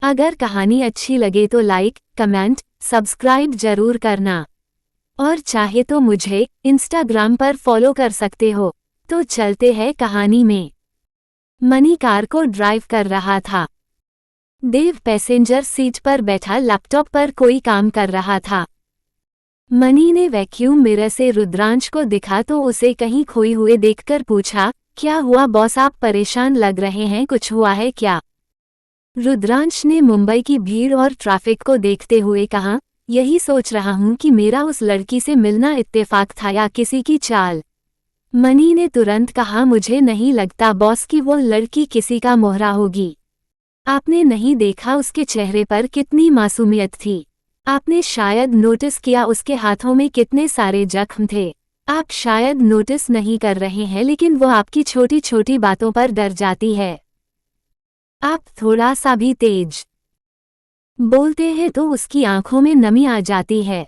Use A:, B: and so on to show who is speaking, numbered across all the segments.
A: अगर कहानी अच्छी लगे तो लाइक, कमेंट, सब्सक्राइब जरूर करना। और चाहे तो मुझे इंस्टाग्राम पर फॉलो कर सकते हो। तो चलते हैं कहानी में। मनी कार को ड्राइव कर रहा था। देव पैसेंजर सीट पर बैठा लैपटॉप पर कोई काम कर रहा था। मनी ने वैक्यूम मिरर से रुद्रांश को दिखा तो उसे कहीं खोई हुए देखकर पूछा, क्या हुआ बॉस, आप परेशान लग रहे हैं, कुछ हुआ है क्या? रुद्रांश ने मुंबई की भीड़ और ट्रैफिक को देखते हुए कहा, यही सोच रहा हूं कि मेरा उस लड़की से मिलना इत्तेफाक था या किसी की चाल। मनी ने तुरंत कहा, मुझे नहीं लगता बॉस कि वो लड़की किसी का मोहरा होगी। आपने नहीं देखा उसके चेहरे पर कितनी मासूमियत थी। आपने शायद नोटिस किया उसके हाथों में कितने सारे जख्म थे। आप शायद नोटिस नहीं कर रहे हैं, लेकिन वो आपकी छोटी छोटी बातों पर डर जाती है। आप थोड़ा सा भी तेज बोलते हैं तो उसकी आंखों में नमी आ जाती है।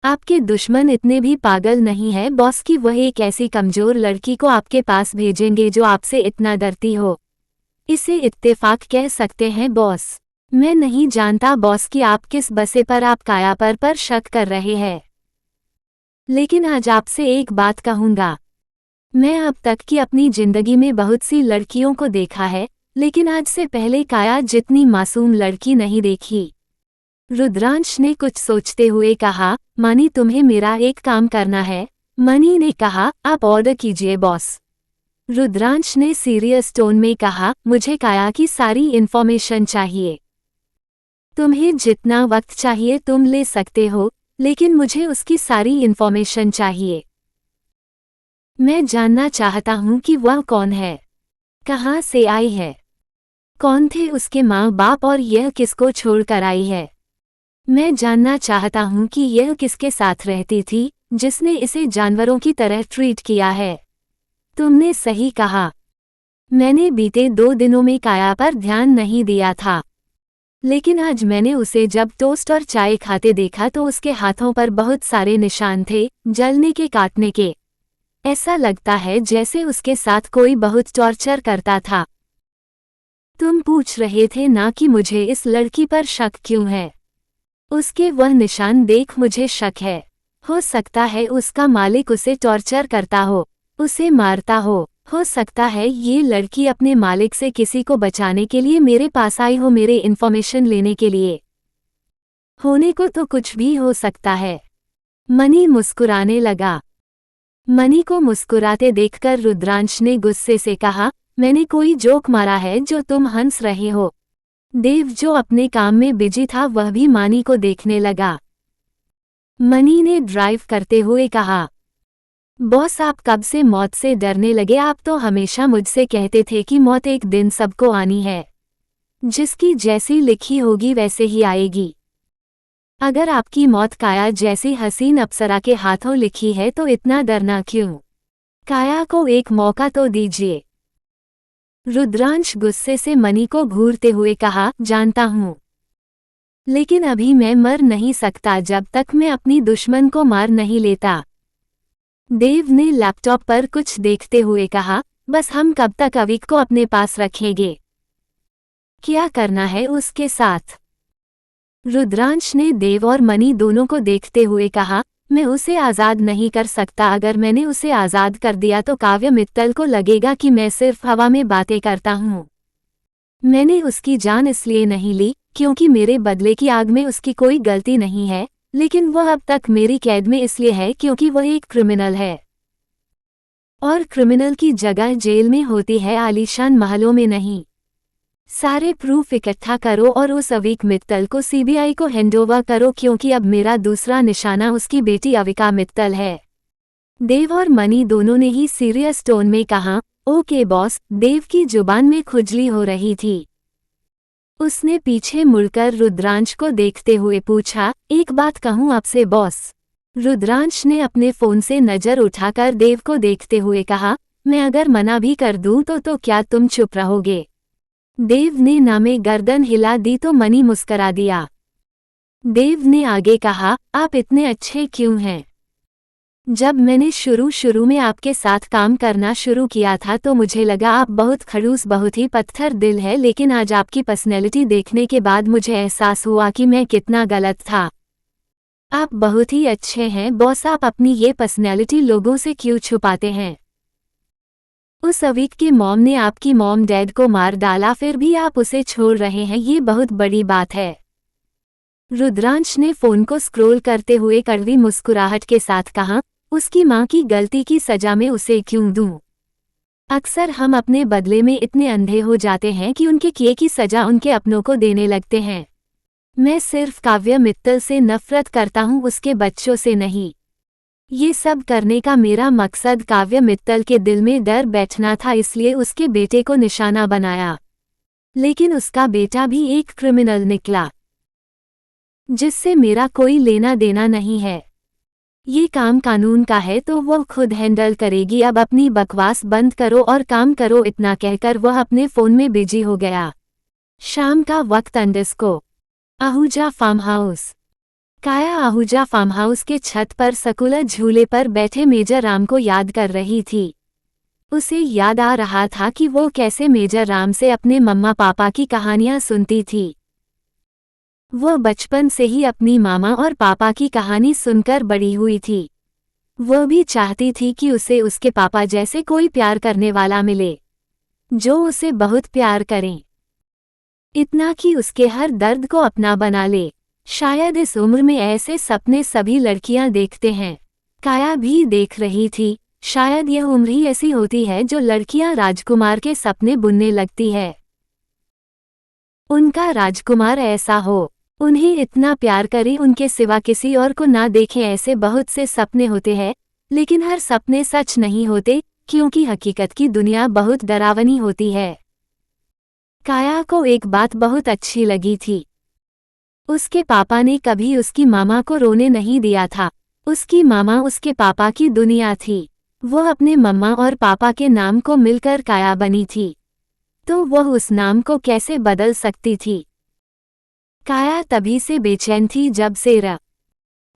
A: आपके दुश्मन इतने भी पागल नहीं है बॉस कि वह एक ऐसी कमजोर लड़की को आपके पास भेजेंगे जो आपसे इतना डरती हो। इसे इत्तेफाक कह सकते हैं बॉस। मैं नहीं जानता बॉस कि आप किस बसे पर आप काया पर शक कर रहे हैं, लेकिन आज आपसे एक बात कहूंगा। मैं अब तक की अपनी जिंदगी में बहुत सी लड़कियों को देखा है, लेकिन आज से पहले काया जितनी मासूम लड़की नहीं देखी। रुद्रांश ने कुछ सोचते हुए कहा, मनी तुम्हें मेरा एक काम करना है। मनी ने कहा, आप ऑर्डर कीजिए बॉस। रुद्रांश ने सीरियस टोन में कहा, मुझे काया की सारी इन्फॉर्मेशन चाहिए। तुम्हें जितना वक्त चाहिए तुम ले सकते हो, लेकिन मुझे उसकी सारी इन्फॉर्मेशन चाहिए। मैं जानना चाहता हूं कि वह कौन है, कहां से आई है, कौन थे उसके माँ बाप और यह किसको छोड़कर आई है। मैं जानना चाहता हूं कि यह किसके साथ रहती थी, जिसने इसे जानवरों की तरह ट्रीट किया है। तुमने सही कहा। मैंने बीते 2 दिनों में काया पर ध्यान नहीं दिया था, लेकिन आज मैंने उसे जब टोस्ट और चाय खाते देखा तो उसके हाथों पर बहुत सारे निशान थे, जलने के, काटने के। ऐसा लगता है जैसे उसके साथ कोई बहुत टॉर्चर करता था। तुम पूछ रहे थे ना कि मुझे इस लड़की पर शक क्यों है। उसके वह निशान देख मुझे शक है। हो सकता है उसका मालिक उसे टॉर्चर करता हो, उसे मारता हो सकता है ये लड़की अपने मालिक से किसी को बचाने के लिए मेरे पास आई हो, मेरे इन्फॉर्मेशन लेने के लिए। होने को तो कुछ भी हो सकता है। मनी मुस्कुराने लगा। मनी को मुस्कुराते देखकर रुद्रांश ने गुस्से से कहा, मैंने कोई जोक मारा है जो तुम हंस रहे हो। देव जो अपने काम में बिजी था वह भी मनी को देखने लगा। मनी ने ड्राइव करते हुए कहा, बॉस आप कब से मौत से डरने लगे? आप तो हमेशा मुझसे कहते थे कि मौत एक दिन सबको आनी है, जिसकी जैसी लिखी होगी वैसे ही आएगी। अगर आपकी मौत काया जैसी हसीन अप्सरा के हाथों लिखी है तो इतना डरना क्यों? काया को एक मौका तो दीजिए। रुद्रांश गुस्से से मनी को घूरते हुए कहा, जानता हूं, लेकिन अभी मैं मर नहीं सकता जब तक मैं अपनी दुश्मन को मार नहीं लेता। देव ने लैपटॉप पर कुछ देखते हुए कहा, बस हम कब तक अविक को अपने पास रखेंगे? क्या करना है उसके साथ? रुद्रांश ने देव और मनी दोनों को देखते हुए कहा, मैं उसे आज़ाद नहीं कर सकता। अगर मैंने उसे आज़ाद कर दिया तो काव्य मित्तल को लगेगा कि मैं सिर्फ हवा में बातें करता हूँ। मैंने उसकी जान इसलिए नहीं ली क्योंकि मेरे बदले की आग में उसकी कोई गलती नहीं है, लेकिन वह अब तक मेरी कैद में इसलिए है क्योंकि वह एक क्रिमिनल है। और क्रिमिनल की जगह जेल में होती है, आलीशान महलों में नहीं। सारे प्रूफ इकट्ठा करो और उस अविक मित्तल को सीबीआई को हैंडओवर करो, क्योंकि अब मेरा दूसरा निशाना उसकी बेटी अविका मित्तल है। देव और मनी दोनों ने ही सीरियस टोन में कहा, ओके बॉस। देव की जुबान में खुजली हो रही थी। उसने पीछे मुड़कर रुद्रांश को देखते हुए पूछा, एक बात कहूं आपसे बॉस? रुद्रांश ने अपने फोन से नजर उठाकर देव को देखते हुए कहा, मैं अगर मना भी कर दूं तो क्या तुम चुप रहोगे? देव ने नामे गर्दन हिला दी तो मनी मुस्करा दिया। देव ने आगे कहा, आप इतने अच्छे क्यों हैं? जब मैंने शुरू में आपके साथ काम करना शुरू किया था तो मुझे लगा आप बहुत खड़ूस, बहुत ही पत्थर दिल है, लेकिन आज आपकी पर्सनैलिटी देखने के बाद मुझे एहसास हुआ कि मैं कितना गलत था। आप बहुत ही अच्छे हैं बॉस, आप अपनी ये पर्सनैलिटी लोगों से क्यों छुपाते हैं? उस अवीक की मॉम ने आपकी मॉम डैड को मार डाला, फिर भी आप उसे छोड़ रहे हैं, ये बहुत बड़ी बात है। रुद्रांश ने फोन को स्क्रॉल करते हुए कड़वी मुस्कुराहट के साथ कहा, उसकी माँ की गलती की सजा में उसे क्यों दूं? अक्सर हम अपने बदले में इतने अंधे हो जाते हैं कि उनके किए की सजा उनके अपनों को देने लगते हैं। मैं सिर्फ काव्य मित्तल से नफरत करता हूँ, उसके बच्चों से नहीं। ये सब करने का मेरा मकसद काव्य मित्तल के दिल में डर बैठना था, इसलिए उसके बेटे को निशाना बनाया। लेकिन उसका बेटा भी एक क्रिमिनल निकला जिससे मेरा कोई लेना देना नहीं है। ये काम कानून का है तो वो खुद हैंडल करेगी, अब अपनी बकवास बंद करो और काम करो। इतना कहकर वह अपने फोन में बिजी हो गया। शाम का वक्त अंडस्को आहूजा फार्म हाउस। काया आहूजा फार्म हाउस के छत पर सर्कुलर झूले पर बैठे मेजर राम को याद कर रही थी। उसे याद आ रहा था कि वो कैसे मेजर राम से अपने मम्मा पापा की कहानियां सुनती थी। वो बचपन से ही अपनी मामा और पापा की कहानी सुनकर बड़ी हुई थी। वो भी चाहती थी कि उसे उसके पापा जैसे कोई प्यार करने वाला मिले, जो उसे बहुत प्यार करे, इतना कि उसके हर दर्द को अपना बना ले। शायद इस उम्र में ऐसे सपने सभी लड़कियां देखते हैं। काया भी देख रही थी। शायद यह उम्र ही ऐसी होती है जो लड़कियां राजकुमार के सपने बुनने लगती है। उनका राजकुमार ऐसा हो, उन्हें इतना प्यार करे, उनके सिवा किसी और को ना देखें। ऐसे बहुत से सपने होते हैं, लेकिन हर सपने सच नहीं होते, क्योंकि हकीकत की दुनिया बहुत डरावनी होती है। काया को एक बात बहुत अच्छी लगी थी। उसके पापा ने कभी उसकी मामा को रोने नहीं दिया था। उसकी मामा उसके पापा की दुनिया थी। वो अपने मम्मा और पापा के नाम को मिलकर काया बनी थी, तो वह उस नाम को कैसे बदल सकती थी? काया तभी से बेचैन थी जब से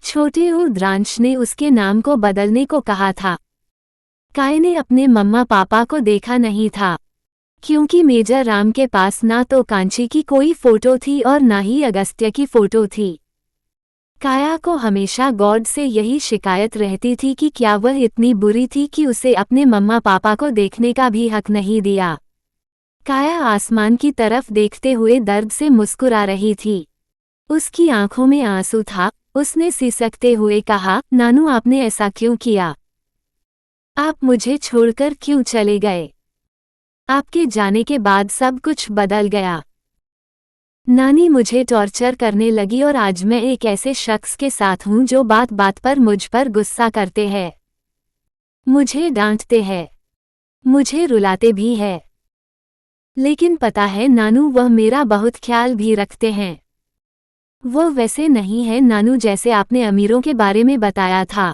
A: छोटे रुद्रांश ने उसके नाम को बदलने को कहा था। काया ने अपने मम्मा पापा को देखा नहीं था, क्योंकि मेजर राम के पास ना तो कांची की कोई फोटो थी और ना ही अगस्त्य की फोटो थी। काया को हमेशा गॉड से यही शिकायत रहती थी कि क्या वह इतनी बुरी थी कि उसे अपने मम्मा पापा को देखने का भी हक नहीं दिया। काया आसमान की तरफ देखते हुए दर्द से मुस्कुरा रही थी। उसकी आंखों में आंसू था। उसने सिसकते हुए कहा, नानू आपने ऐसा क्यों किया? आप मुझे छोड़कर क्यों चले गए? आपके जाने के बाद सब कुछ बदल गया। नानी मुझे टॉर्चर करने लगी और आज मैं एक ऐसे शख्स के साथ हूँ जो बात बात पर मुझ पर गुस्सा करते हैं, मुझे डांटते हैं, मुझे रुलाते भी है। लेकिन पता है नानू, वह मेरा बहुत ख्याल भी रखते हैं। वो वैसे नहीं है नानू जैसे आपने अमीरों के बारे में बताया था।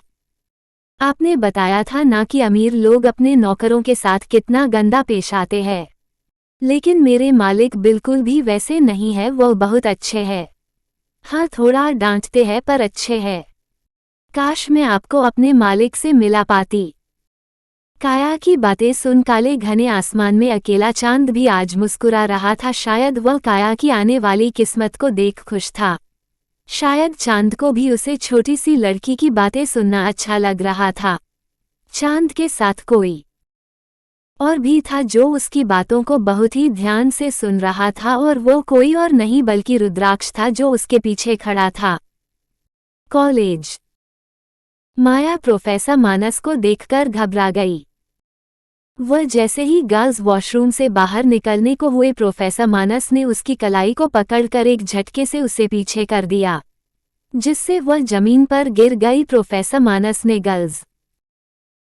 A: आपने बताया था ना कि अमीर लोग अपने नौकरों के साथ कितना गंदा पेश आते हैं। लेकिन मेरे मालिक बिल्कुल भी वैसे नहीं है, वो बहुत अच्छे हैं। हाँ, थोड़ा डांटते हैं पर अच्छे हैं। काश मैं आपको अपने मालिक से मिला पाती। काया की बातें सुन काले घने आसमान में अकेला चांद भी आज मुस्कुरा रहा था। शायद वह काया की आने वाली किस्मत को देख खुश था। शायद चांद को भी उसे छोटी सी लड़की की बातें सुनना अच्छा लग रहा था। चांद के साथ कोई और भी था जो उसकी बातों को बहुत ही ध्यान से सुन रहा था, और वो कोई और नहीं बल्कि रुद्राक्ष था जो उसके पीछे खड़ा था। कॉलेज। माया प्रोफेसर मानस को देखकर घबरा गई। वह जैसे ही गर्ल्स वॉशरूम से बाहर निकलने को हुए, प्रोफेसर मानस ने उसकी कलाई को पकड़कर एक झटके से उसे पीछे कर दिया, जिससे वह जमीन पर गिर गई। प्रोफेसर मानस ने गर्ल्स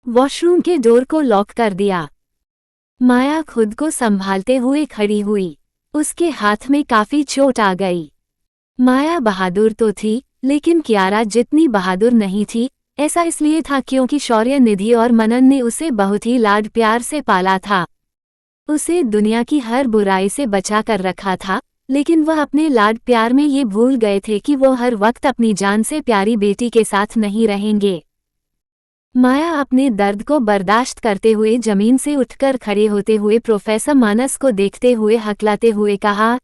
A: वॉशरूम के डोर को लॉक कर दिया। माया खुद को संभालते हुए खड़ी हुई। उसके हाथ में काफी चोट आ गई। माया बहादुर तो थी, लेकिन कियारा जितनी बहादुर नहीं थी। ऐसा इसलिए था क्योंकि शौर्य निधि और मनन ने उसे बहुत ही लाड प्यार से पाला था। उसे दुनिया की हर बुराई से बचा कर रखा था, लेकिन वह अपने लाड प्यार में ये भूल गए थे कि वो हर वक्त अपनी जान से प्यारी बेटी के साथ नहीं रहेंगे। माया अपने दर्द को बर्दाश्त करते हुए जमीन से उठकर खड़े होते हुए प्रोफेसर मानस को देखते हुए हकलाते हुए कहा,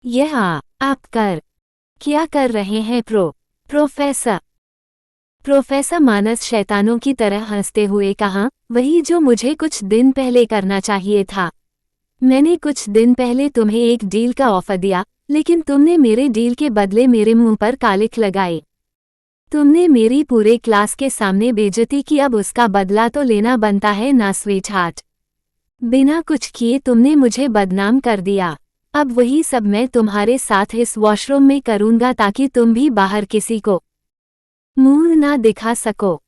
A: यह आप क्या कर रहे हैं प्रोफेसर? प्रोफेसर मानस शैतानों की तरह हंसते हुए कहा, वही जो मुझे कुछ दिन पहले करना चाहिए था। मैंने कुछ दिन पहले तुम्हें एक डील का ऑफर दिया, लेकिन तुमने मेरे डील के बदले मेरे मुंह पर कालिख लगाई। तुमने मेरी पूरे क्लास के सामने बेइज्जती की, अब उसका बदला तो लेना बनता है ना स्वीट हार्ट। बिना कुछ किए तुमने मुझे बदनाम कर दिया। अब वही सब मैं तुम्हारे साथ इस वॉशरूम में करूंगा ताकि तुम भी बाहर किसी को मुंह ना दिखा सको।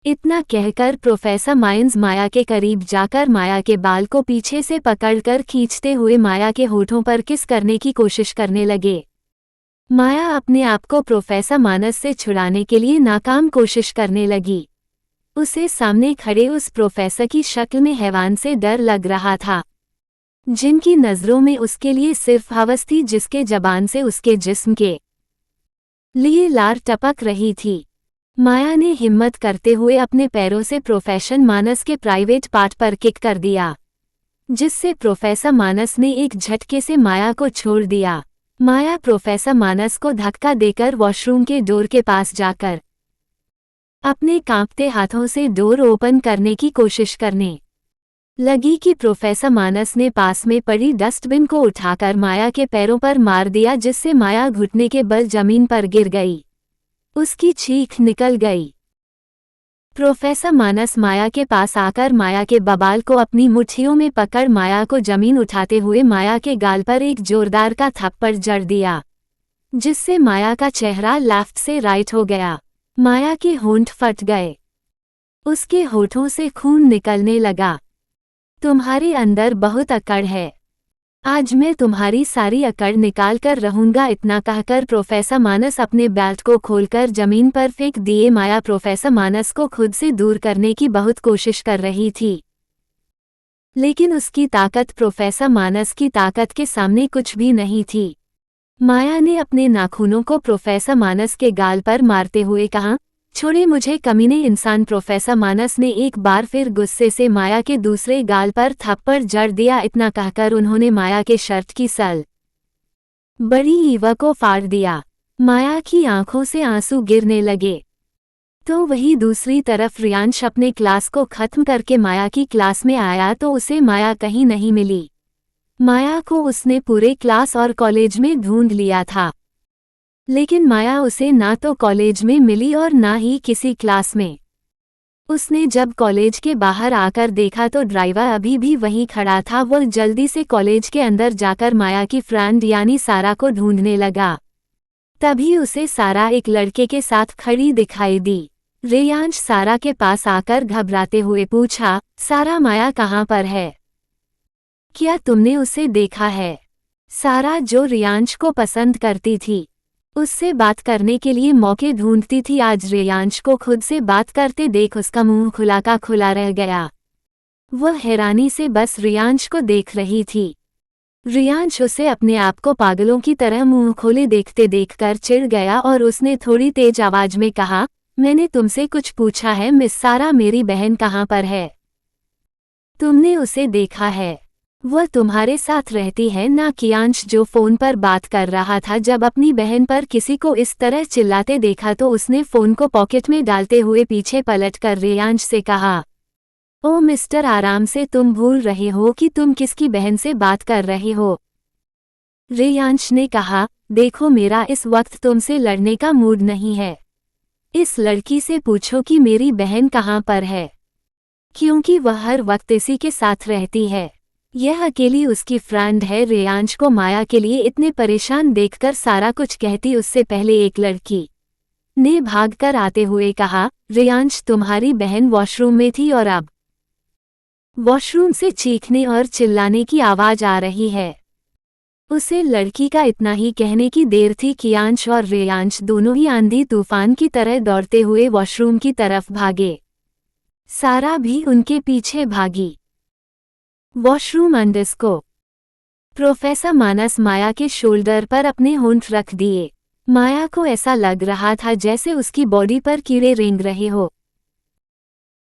A: इतना कहकर प्रोफेसर माइंस माया के करीब जाकर माया के बाल को पीछे से पकड़कर खींचते हुए माया के होठों पर किस करने की कोशिश करने लगे। माया अपने आप को प्रोफेसर मानस से छुड़ाने के लिए नाकाम कोशिश करने लगी। उसे सामने खड़े उस प्रोफेसर की शक्ल में हैवान से डर लग रहा था, जिनकी नजरों में उसके लिए सिर्फ हवस थी, जिसके जबान से उसके जिस्म के लिए लार टपक रही थी। माया ने हिम्मत करते हुए अपने पैरों से प्रोफेसर मानस के प्राइवेट पार्ट पर किक कर दिया, जिससे प्रोफेसर मानस ने एक झटके से माया को छोड़ दिया। माया प्रोफेसर मानस को धक्का देकर वॉशरूम के डोर के पास जाकर अपने कांपते हाथों से डोर ओपन करने की कोशिश करने लगी कि प्रोफेसर मानस ने पास में पड़ी डस्टबिन को उठाकर माया के पैरों पर मार दिया, जिससे माया घुटने के बल जमीन पर गिर गई। उसकी चीख निकल गई। प्रोफेसर मानस माया के पास आकर माया के बबाल को अपनी मुट्ठियों में पकड़ माया को जमीन उठाते हुए माया के गाल पर एक जोरदार का थप्पड़ जड़ दिया, जिससे माया का चेहरा लेफ्ट से राइट हो गया। माया के होंठ फट गए, उसके होठों से खून निकलने लगा। तुम्हारे अंदर बहुत अकड़ है, आज मैं तुम्हारी सारी अकड़ निकाल कर रहूंगा। इतना कहकर प्रोफेसर मानस अपने बेल्ट को खोलकर जमीन पर फेंक दिए। माया प्रोफेसर मानस को खुद से दूर करने की बहुत कोशिश कर रही थी, लेकिन उसकी ताकत प्रोफेसर मानस की ताकत के सामने कुछ भी नहीं थी। माया ने अपने नाखूनों को प्रोफेसर मानस के गाल पर मारते हुए कहा, छोड़े मुझे कमीने इंसान। प्रोफेसर मानस ने एक बार फिर गुस्से से माया के दूसरे गाल पर थप्पड़ जड़ दिया। इतना कहकर उन्होंने माया के शर्ट की सल बड़ी ईवा को फाड़ दिया। माया की आंखों से आंसू गिरने लगे। तो वही दूसरी तरफ रियांश अपने क्लास को खत्म करके माया की क्लास में आया तो उसे माया कहीं नहीं मिली। माया को उसने पूरे क्लास और कॉलेज में ढूंढ लिया था, लेकिन माया उसे ना तो कॉलेज में मिली और ना ही किसी क्लास में। उसने जब कॉलेज के बाहर आकर देखा तो ड्राइवर अभी भी वहीं खड़ा था। वह जल्दी से कॉलेज के अंदर जाकर माया की फ्रेंड यानी सारा को ढूंढने लगा। तभी उसे सारा एक लड़के के साथ खड़ी दिखाई दी। रेयांश सारा के पास आकर घबराते हुए पूछा, सारा माया कहाँ पर है? क्या तुमने उसे देखा है? सारा जो रेयांश को पसंद करती थी, उससे बात करने के लिए मौके ढूंढती थी, आज रेयांश को खुद से बात करते देख उसका मुंह खुला का खुला रह गया। वह हैरानी से बस रेयांश को देख रही थी। रेयांश उसे अपने आप को पागलों की तरह मुंह खोले देखते देखकर चिढ़ गया और उसने थोड़ी तेज आवाज में कहा, मैंने तुमसे कुछ पूछा है मिस सारा, मेरी बहन कहाँ पर है? तुमने उसे देखा है? वह तुम्हारे साथ रहती है ना? कियांश जो फोन पर बात कर रहा था, जब अपनी बहन पर किसी को इस तरह चिल्लाते देखा तो उसने फोन को पॉकेट में डालते हुए पीछे पलटकर रेयांश से कहा, ओ मिस्टर, आराम से, तुम भूल रहे हो कि तुम किसकी बहन से बात कर रहे हो? रेयांश ने कहा, देखो मेरा इस वक्त तुमसे लड़ने का मूड नहीं है। इस लड़की से पूछो कि मेरी बहन कहाँ पर है, क्योंकि वह हर वक्त इसी के साथ रहती है। यह अकेली उसकी फ्रेंड है। रेयांश को माया के लिए इतने परेशान देखकर सारा कुछ कहती उससे पहले एक लड़की ने भागकर आते हुए कहा, रेयांश तुम्हारी बहन वॉशरूम में थी और अब वॉशरूम से चीखने और चिल्लाने की आवाज आ रही है। उसे लड़की का इतना ही कहने की देर थी। कियांश और रेयांश दोनों ही आंधी तूफान की तरह दौड़ते हुए वॉशरूम की तरफ भागे। सारा भी उनके पीछे भागी। वॉशरूम अंडरस्को। प्रोफेसर मानस माया के शोल्डर पर अपने होंठ रख दिए। माया को ऐसा लग रहा था जैसे उसकी बॉडी पर कीड़े रेंग रहे हो।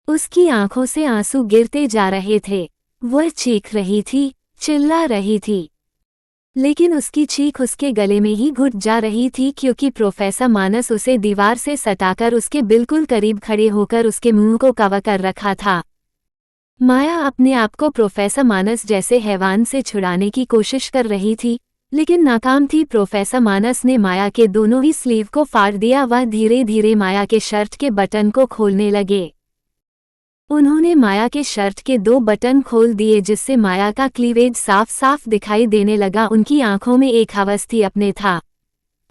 A: उसकी आंखों से आंसू गिरते जा रहे थे। वह चीख रही थी, चिल्ला रही थी, लेकिन उसकी चीख उसके गले में ही घुट जा रही थी क्योंकि प्रोफेसर मानस उसे दीवार से सटाकर उसके बिल्कुल करीब खड़े होकर उसके मुंह को कवर कर रखा था। माया अपने आप को प्रोफेसर मानस जैसे हैवान से छुड़ाने की कोशिश कर रही थी, लेकिन नाकाम थी। प्रोफेसर मानस ने माया के दोनों ही स्लीव को फाड़ दिया। वह धीरे धीरे माया के शर्ट के बटन को खोलने लगे। उन्होंने माया के शर्ट के 2 बटन खोल दिए जिससे माया का क्लीवेज साफ साफ दिखाई देने लगा। उनकी आंखों में एक हवस थी अपने था।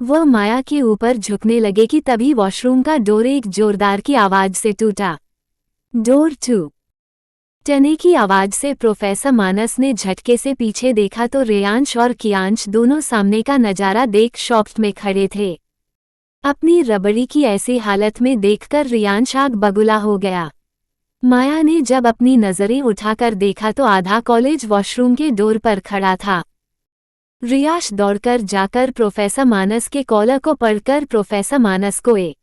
A: वह माया के ऊपर झुकने लगे कि तभी वॉशरूम का डोर एक जोरदार की आवाज से टूटा। डोर टूटने की आवाज से प्रोफेसर मानस ने झटके से पीछे देखा तो रेयांश और कियांश दोनों सामने का नजारा देख शॉक्ड में खड़े थे। अपनी रबड़ी की ऐसी हालत में देखकर रेयांश आग बगुला हो गया। माया ने जब अपनी नजरें उठाकर देखा तो आधा कॉलेज वॉशरूम के डोर पर खड़ा था। रियाश दौड़कर जाकर प्रोफेसर मानस के कॉलर को पकड़कर प्रोफेसर मानस को एक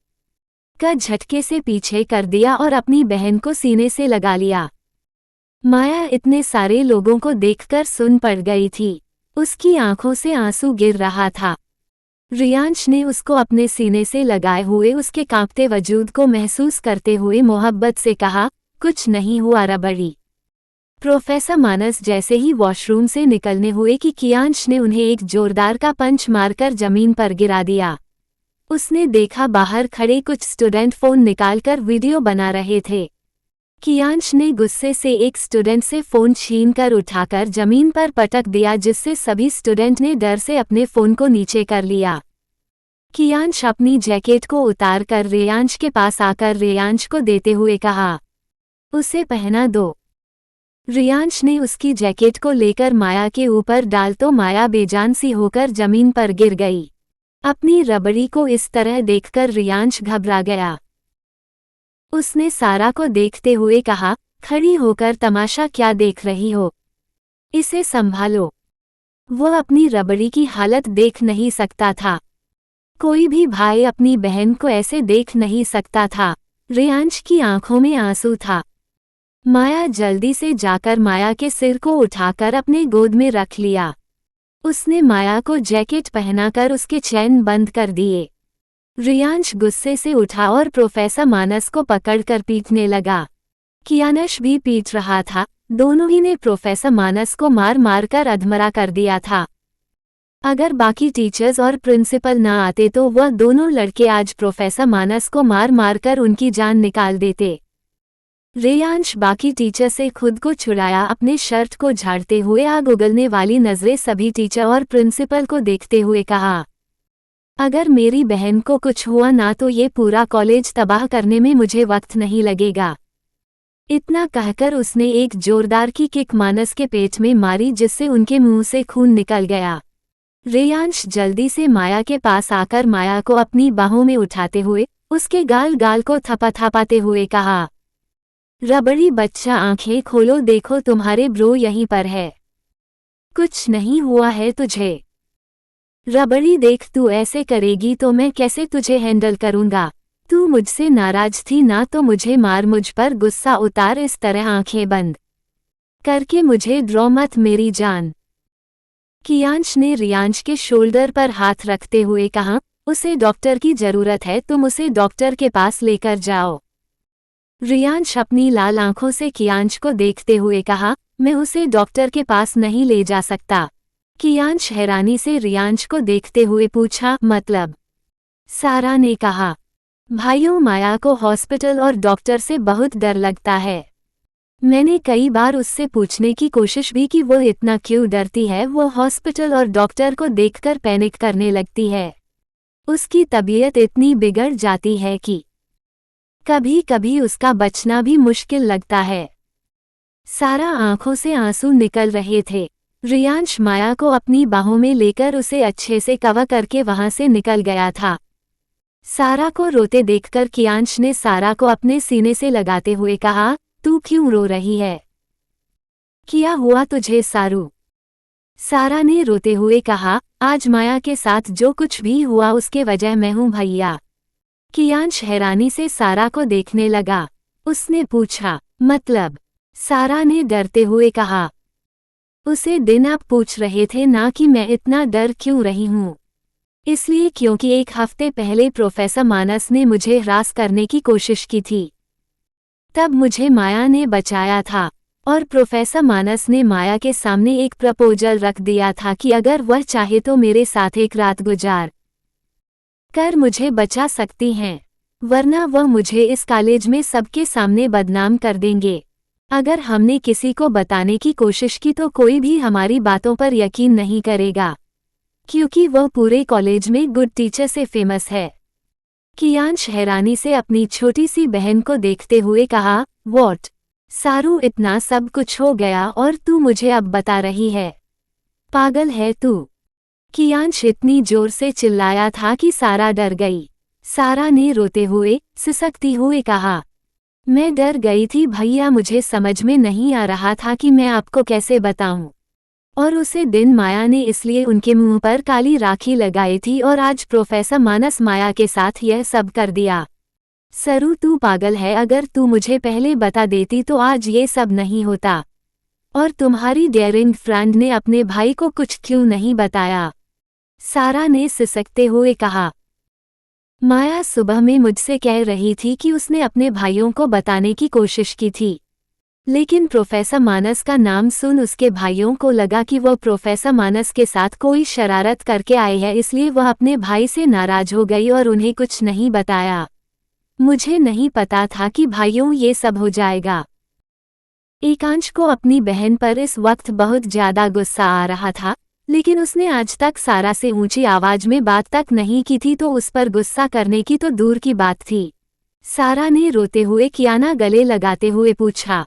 A: का झटके से पीछे कर दिया और अपनी बहन को सीने से लगा लिया। माया इतने सारे लोगों को देखकर सुन पड़ गई थी। उसकी आंखों से आंसू गिर रहा था। रियांश ने उसको अपने सीने से लगाए हुए उसके कांपते वजूद को महसूस करते हुए मोहब्बत से कहा, कुछ नहीं हुआ रबड़ी। प्रोफेसर मानस जैसे ही वॉशरूम से निकलने हुए कि कियांश ने उन्हें एक जोरदार का पंच मारकर जमीन पर गिरा दिया। उसने देखा बाहर खड़े कुछ स्टूडेंट फोन निकालकर वीडियो बना रहे थे। कियांश ने गुस्से से एक स्टूडेंट से फोन छीनकर उठाकर जमीन पर पटक दिया जिससे सभी स्टूडेंट ने डर से अपने फोन को नीचे कर लिया। कियांश अपनी जैकेट को उतारकर रेयांश के पास आकर रेयांश को देते हुए कहा, उसे पहना दो। रेयांश ने उसकी जैकेट को लेकर माया के ऊपर डाल तो माया बेजान सी होकर जमीन पर गिर गई। अपनी रबड़ी को इस तरह देखकर रेयांश घबरा गया। उसने सारा को देखते हुए कहा, खड़ी होकर तमाशा क्या देख रही हो, इसे संभालो। वह अपनी रबड़ी की हालत देख नहीं सकता था। कोई भी भाई अपनी बहन को ऐसे देख नहीं सकता था। रेयांश की आंखों में आंसू था। माया जल्दी से जाकर माया के सिर को उठाकर अपने गोद में रख लिया। उसने माया को जैकेट पहनाकर उसके चैन बंद कर दिए। रेयांश गुस्से से उठा और प्रोफेसर मानस को पकड़कर पीटने लगा। कियांश भी पीट रहा था। दोनों ही ने प्रोफेसर मानस को मार मारकर अधमरा कर दिया था। अगर बाकी टीचर्स और प्रिंसिपल ना आते तो वह दोनों लड़के आज प्रोफेसर मानस को मार मारकर उनकी जान निकाल देते। रेयांश बाकी टीचर से खुद को छुड़ाया। अपने शर्ट को झाड़ते हुए आग उगलने वाली नजरें सभी टीचर और प्रिंसिपल को देखते हुए कहा, अगर मेरी बहन को कुछ हुआ ना तो ये पूरा कॉलेज तबाह करने में मुझे वक्त नहीं लगेगा। इतना कहकर उसने एक जोरदार की किक मानस के पेट में मारी जिससे उनके मुंह से खून निकल गया। रेयांश जल्दी से माया के पास आकर माया को अपनी बाहों में उठाते हुए उसके गाल गाल को थपथपाते हुए कहा, रबड़ी बच्चा आंखें खोलो, देखो तुम्हारे ब्रो यहीं पर है। कुछ नहीं हुआ है तुझे। रबड़ी देख, तू ऐसे करेगी तो मैं कैसे तुझे हैंडल करूंगा। तू मुझसे नाराज थी ना तो मुझे मार, मुझ पर गुस्सा उतार, इस तरह आंखें बंद करके मुझे ड्रॉ मत मेरी जान। कियांश ने रियांश के शोल्डर पर हाथ रखते हुए कहा, उसे डॉक्टर की जरूरत है, तुम उसे डॉक्टर के पास लेकर जाओ। रियांश अपनी लाल आंखों से कियांश को देखते हुए कहा, मैं उसे डॉक्टर के पास नहीं ले जा सकता। कियांश हैरानी से रियांश को देखते हुए पूछा, मतलब? सारा ने कहा, भाइयों माया को हॉस्पिटल और डॉक्टर से बहुत डर लगता है। मैंने कई बार उससे पूछने की कोशिश भी की वो इतना क्यों डरती है। वो हॉस्पिटल और डॉक्टर को देखकर पैनिक करने लगती है। उसकी तबीयत इतनी बिगड़ जाती है कि कभी कभी उसका बचना भी मुश्किल लगता है। सारा आंखों से आंसू निकल रहे थे। रियांश माया को अपनी बाहों में लेकर उसे अच्छे से कवर करके वहां से निकल गया था। सारा को रोते देखकर कियांश ने सारा को अपने सीने से लगाते हुए कहा, तू क्यों रो रही है? क्या हुआ तुझे सारू? सारा ने रोते हुए कहा, आज माया के साथ जो कुछ भी हुआ उसके वजह मैं हूं भैया। कियांश हैरानी से सारा को देखने लगा। उसने पूछा। मतलब? सारा ने डरते हुए कहा। उसे दिन आप पूछ रहे थे ना कि मैं इतना डर क्यों रही हूँ। इसलिए क्योंकि एक हफ्ते पहले प्रोफेसर मानस ने मुझे हरास करने की कोशिश की थी। तब मुझे माया ने बचाया था और प्रोफेसर मानस ने माया के सामने एक प्रपोजल रख दिया था कि अगर वह चाहे तो मेरे साथ एक रात गुजार कर मुझे बचा सकती हैं, वरना वह मुझे इस कॉलेज में सबके सामने बदनाम कर देंगे। अगर हमने किसी को बताने की कोशिश की तो कोई भी हमारी बातों पर यकीन नहीं करेगा, क्योंकि वह पूरे कॉलेज में गुड टीचर से फेमस है। कियांश हैरानी से अपनी छोटी सी बहन को देखते हुए कहा, व्हाट? सारू, इतना सब कुछ हो गया और तू मुझे अब बता रही है? पागल है तू? कियांश इतनी जोर से चिल्लाया था कि सारा डर गई। सारा ने रोते हुए, सिसकती हुए कहा, मैं डर गई थी भैया, मुझे समझ में नहीं आ रहा था कि मैं आपको कैसे बताऊं। और उसे दिन माया ने इसलिए उनके मुंह पर काली राखी लगाई थी और आज प्रोफेसर मानस माया के साथ यह सब कर दिया। सरू, तू पागल है, अगर तू मुझे पहले बता देती तो आज ये सब नहीं होता। और तुम्हारी डेयरिंग फ्रेंड ने अपने भाई को कुछ क्यों नहीं बताया? सारा ने सिसकते हुए कहा। माया सुबह में मुझसे कह रही थी कि उसने अपने भाइयों को बताने की कोशिश की थी, लेकिन प्रोफेसर मानस का नाम सुन उसके भाइयों को लगा कि वह प्रोफेसर मानस के साथ कोई शरारत करके आए हैं, इसलिए वह अपने भाई से नाराज हो गई और उन्हें कुछ नहीं बताया। मुझे नहीं पता था कि भाइयों ये सब हो जाएगा। एकांश को अपनी बहन पर इस वक्त बहुत ज्यादा गुस्सा आ रहा था, लेकिन उसने आज तक सारा से ऊंची आवाज में बात तक नहीं की थी, तो उस पर गुस्सा करने की तो दूर की बात थी। सारा ने रोते हुए कियाना गले लगाते हुए पूछा,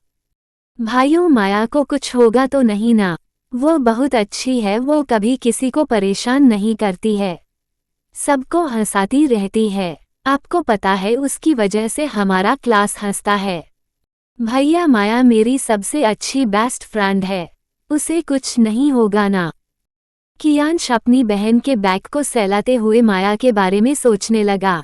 A: भाइयों, माया को कुछ होगा तो नहीं ना? वो बहुत अच्छी है, वो कभी किसी को परेशान नहीं करती है, सबको हंसाती रहती है। आपको पता है, उसकी वजह से हमारा क्लास हंसता है। भैया, माया मेरी सबसे अच्छी बेस्ट फ्रेंड है, उसे कुछ नहीं होगा ना? कियांश अपनी बहन के बैग को सहलाते हुए माया के बारे में सोचने लगा।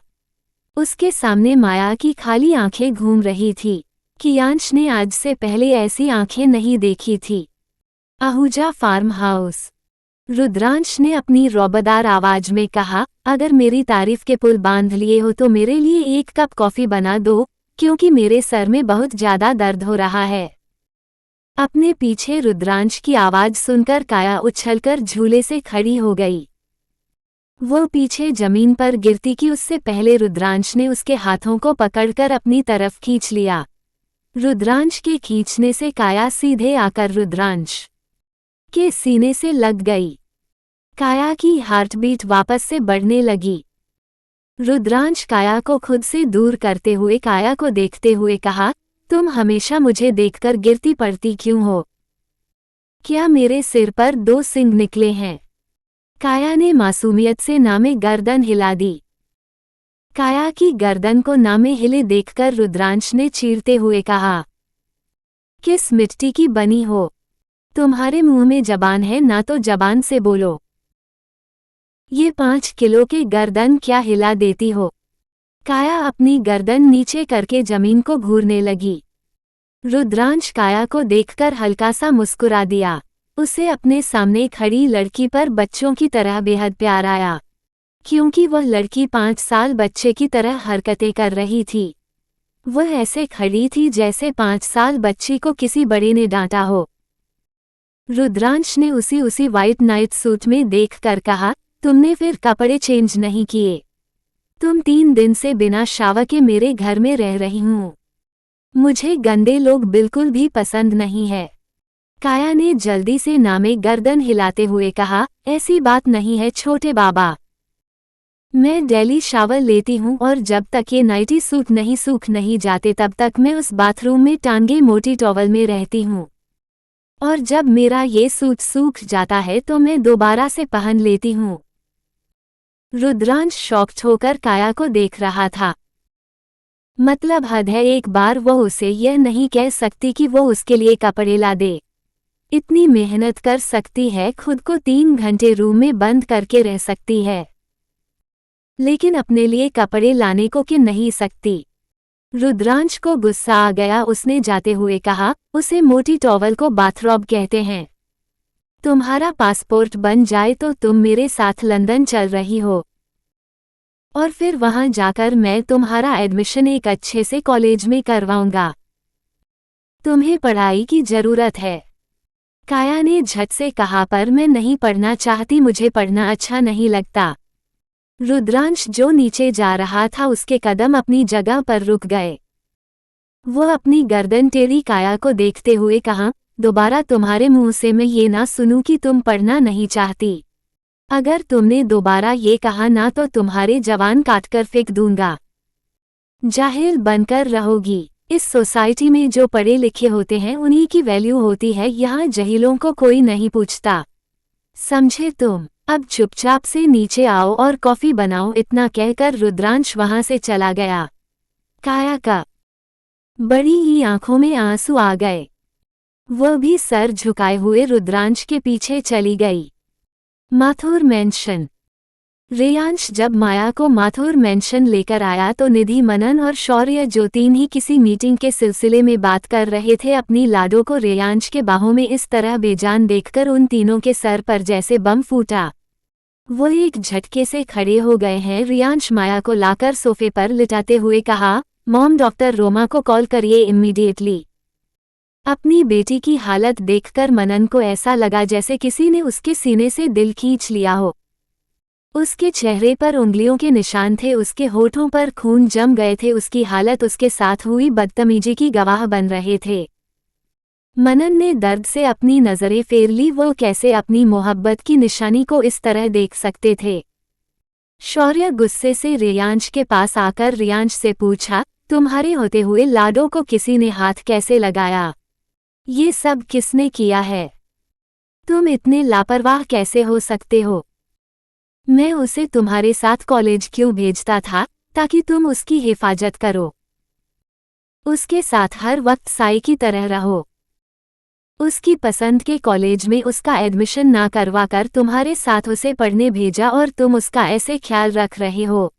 A: उसके सामने माया की खाली आंखें घूम रही थी। कियांश ने आज से पहले ऐसी आंखें नहीं देखी थी। Ahuja farm house. रुद्रांश ने अपनी रौबदार आवाज में कहा, अगर मेरी तारीफ के पुल बांध लिए हो तो मेरे लिए एक कप कॉफी बना दो, क्योंकि मेरे सर में बहुत ज्यादा दर्द हो रहा है। अपने पीछे रुद्रांश की आवाज सुनकर काया उछलकर झूले से खड़ी हो गई। वो पीछे जमीन पर गिरती कि उससे पहले रुद्रांश ने उसके हाथों को पकड़कर अपनी तरफ खींच लिया। रुद्रांश के खींचने से काया सीधे आकर रुद्रांश के सीने से लग गई। काया की हार्टबीट वापस से बढ़ने लगी। रुद्रांश काया को खुद से दूर करते हुए काया को देखते हुए कहा, तुम हमेशा मुझे देखकर गिरती पड़ती क्यों हो? क्या मेरे सिर पर 2 सींग निकले हैं? काया ने मासूमियत से नामे गर्दन हिला दी। काया की गर्दन को नामे हिले देखकर रुद्रांश ने चीरते हुए कहा, किस मिट्टी की बनी हो? तुम्हारे मुंह में जबान है ना, तो जबान से बोलो। ये 5 किलो के गर्दन क्या हिला देती हो? काया अपनी गर्दन नीचे करके जमीन को घूरने लगी। रुद्रांश काया को देखकर हल्का सा मुस्कुरा दिया। उसे अपने सामने खड़ी लड़की पर बच्चों की तरह बेहद प्यार आया, क्योंकि वह लड़की 5 साल बच्चे की तरह हरकतें कर रही थी। वह ऐसे खड़ी थी जैसे 5 साल बच्ची को किसी बड़े ने डांटा हो। रुद्रांश ने उसी वाइट नाइट सूट में देखकर कहा, तुमने फिर कपड़े चेंज नहीं किए? तुम 3 दिन से बिना शावर के मेरे घर में रह रही हूँ। मुझे गंदे लोग बिल्कुल भी पसंद नहीं है। काया ने जल्दी से नामे गर्दन हिलाते हुए कहा, ऐसी बात नहीं है छोटे बाबा। मैं डेली शावर लेती हूँ और जब तक ये नाइटी सूट नहीं सूख नहीं जाते तब तक मैं उस बाथरूम में टांगे मोटी टॉवल में रहती हूँ। और जब मेरा ये सूट सूख जाता है तो मैं दोबारा से पहन लेती हूँ। रुद्रांश शॉक्ड होकर काया को देख रहा था। मतलब हद है, एक बार वो उसे यह नहीं कह सकती कि वो उसके लिए कपड़े ला दे। इतनी मेहनत कर सकती है, खुद को 3 घंटे रूम में बंद करके रह सकती है, लेकिन अपने लिए कपड़े लाने को क्यों नहीं सकती? रुद्रांश को गुस्सा आ गया। उसने जाते हुए कहा, उसे मोटी टॉवल को बाथरॉब कहते हैं। तुम्हारा पासपोर्ट बन जाए तो तुम मेरे साथ लंदन चल रही हो, और फिर वहां जाकर मैं तुम्हारा एडमिशन एक अच्छे से कॉलेज में करवाऊंगा। तुम्हें पढ़ाई की जरूरत है। काया ने झट से कहा, पर मैं नहीं पढ़ना चाहती, मुझे पढ़ना अच्छा नहीं लगता। रुद्रांश जो नीचे जा रहा था उसके कदम अपनी जगह पर रुक गए। वो अपनी गर्दन टेढ़ी काया को देखते हुए कहा, दोबारा तुम्हारे मुंह से मैं ये ना सुनूं कि तुम पढ़ना नहीं चाहती। अगर तुमने दोबारा ये कहा ना तो तुम्हारे जवान काटकर फेंक दूंगा। जाहिल बनकर रहोगी। इस सोसाइटी में जो पढ़े लिखे होते हैं उन्हीं की वैल्यू होती है, यहाँ जहीलों को कोई नहीं पूछता। समझे तुम? अब चुपचाप से नीचे आओ और कॉफी बनाओ। इतना कहकर रुद्रांश वहां से चला गया। काया का बड़ी ही आंखों में आंसू आ गए। वह भी सर झुकाए हुए रुद्रांश के पीछे चली गई। माथुर मेंशन। रेयांश जब माया को माथुर मेंशन लेकर आया तो निधि, मनन और शौर्य जो तीन ही किसी मीटिंग के सिलसिले में बात कर रहे थे, अपनी लाडो को रेयांश के बाहों में इस तरह बेजान देखकर उन तीनों के सर पर जैसे बम फूटा। वो एक झटके से खड़े हो गए हैं। रेयांश माया को लाकर सोफे पर लिटाते हुए कहा, मॉम, डॉक्टर रोमा को कॉल करिए इमीडिएटली। अपनी बेटी की हालत देखकर मनन को ऐसा लगा जैसे किसी ने उसके सीने से दिल खींच लिया हो। उसके चेहरे पर उंगलियों के निशान थे, उसके होठों पर खून जम गए थे। उसकी हालत उसके साथ हुई बदतमीजी की गवाह बन रहे थे। मनन ने दर्द से अपनी नजरें फेर ली। वो कैसे अपनी मोहब्बत की निशानी को इस तरह देख सकते थे? शौर्य गुस्से से रेयांश के पास आकर रेयांश से पूछा, तुम्हारे होते हुए लाडो को किसी ने हाथ कैसे लगाया? ये सब किसने किया है? तुम इतने लापरवाह कैसे हो सकते हो? मैं उसे तुम्हारे साथ कॉलेज क्यों भेजता था? ताकि तुम उसकी हिफाजत करो, उसके साथ हर वक्त साई की तरह रहो। उसकी पसंद के कॉलेज में उसका एडमिशन ना करवाकर तुम्हारे साथ उसे पढ़ने भेजा, और तुम उसका ऐसे ख्याल रख रहे हो।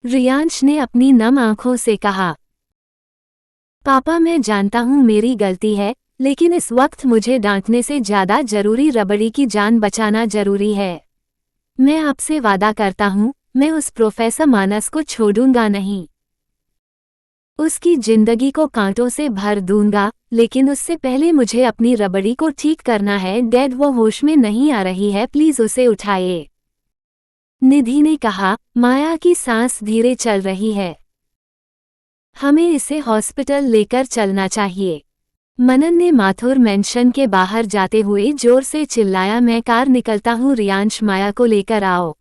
A: रेयांश ने अपनी नम आंखों से कहा, पापा, मैं जानता हूँ मेरी गलती है, लेकिन इस वक्त मुझे डांटने से ज्यादा जरूरी रबड़ी की जान बचाना जरूरी है। मैं आपसे वादा करता हूँ, मैं उस प्रोफेसर मानस को छोड़ूंगा नहीं। उसकी जिंदगी को कांटों से भर दूंगा, लेकिन उससे पहले मुझे अपनी रबड़ी को ठीक करना है। डैड, वो होश में नहीं आ रही है, प्लीज उसे उठाइए। निधि ने कहा, माया की सांस धीरे चल रही है, हमें इसे हॉस्पिटल लेकर चलना चाहिए। मनन ने माथुर मेंशन के बाहर जाते हुए जोर से चिल्लाया, मैं कार निकलता हूँ, रेयांश माया को लेकर आओ।